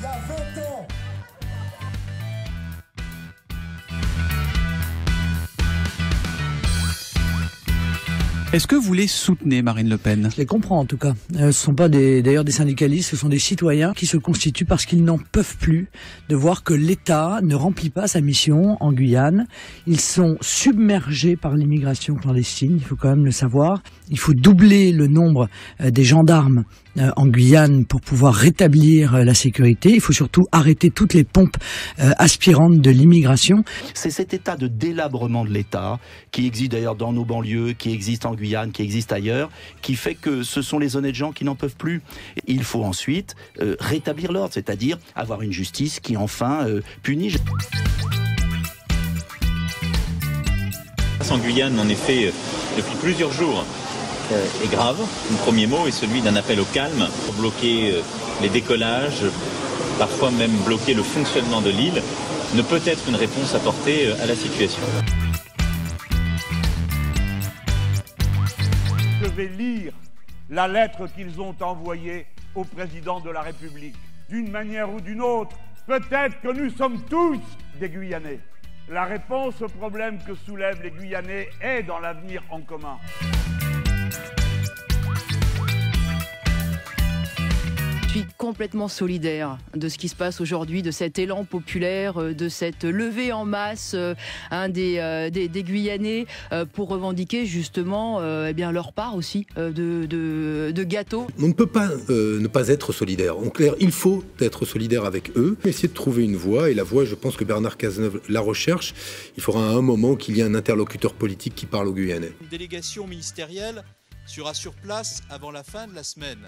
y a 20 ans. Est-ce que vous les soutenez, Marine Le Pen? Je les comprends en tout cas. Ce ne sont pas d'ailleurs des syndicalistes, ce sont des citoyens qui se constituent parce qu'ils n'en peuvent plus de voir que l'État ne remplit pas sa mission en Guyane. Ils sont submergés par l'immigration clandestine, il faut quand même le savoir. Il faut doubler le nombre des gendarmes en Guyane pour pouvoir rétablir la sécurité. Il faut surtout arrêter toutes les pompes aspirantes de l'immigration. C'est cet état de délabrement de l'État, qui existe d'ailleurs dans nos banlieues, qui existe en Guyane, qui existe ailleurs, qui fait que ce sont les honnêtes gens qui n'en peuvent plus. Il faut ensuite rétablir l'ordre, c'est-à-dire avoir une justice qui enfin punit. En Guyane, en effet, depuis plusieurs jours, est grave. Le premier mot est celui d'un appel au calme pour bloquer les décollages, parfois même bloquer le fonctionnement de l'île, ne peut être une réponse apportée à la situation. Je vais lire la lettre qu'ils ont envoyée au président de la République. D'une manière ou d'une autre, peut-être que nous sommes tous des Guyanais. La réponse au problème que soulèvent les Guyanais est dans l'avenir en commun. Je suis complètement solidaire de ce qui se passe aujourd'hui, de cet élan populaire, de cette levée en masse des Guyanais pour revendiquer justement eh bien, leur part aussi de gâteau. On ne peut pas ne pas être solidaire. En clair, il faut être solidaire avec eux, essayer de trouver une voie. Et la voie, je pense que Bernard Cazeneuve la recherche. Il faudra à un moment qu'il y ait un interlocuteur politique qui parle aux Guyanais. Une délégation ministérielle sera sur place avant la fin de la semaine.